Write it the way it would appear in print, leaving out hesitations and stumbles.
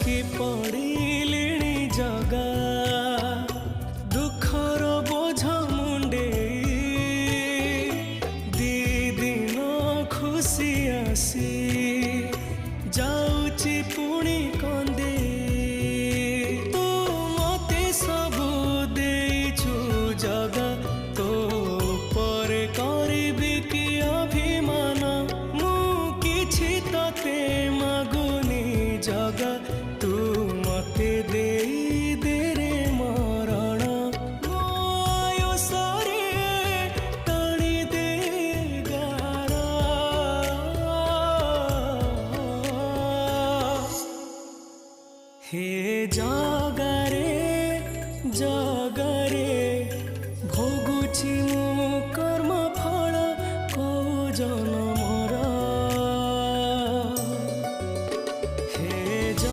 थकी पड़िलिणी जगा दुखर बोझ मुंडे दी दिन खुशी आसी जाऊची पुणी कंदे तू मते सबू देइछु जगा तो पर करिबी कि अभिमान मु किछि तते मागुनी जगा तू मते देई दे रे मरण मो आयुषरे टाणी दे गारा हे जगा रे जगा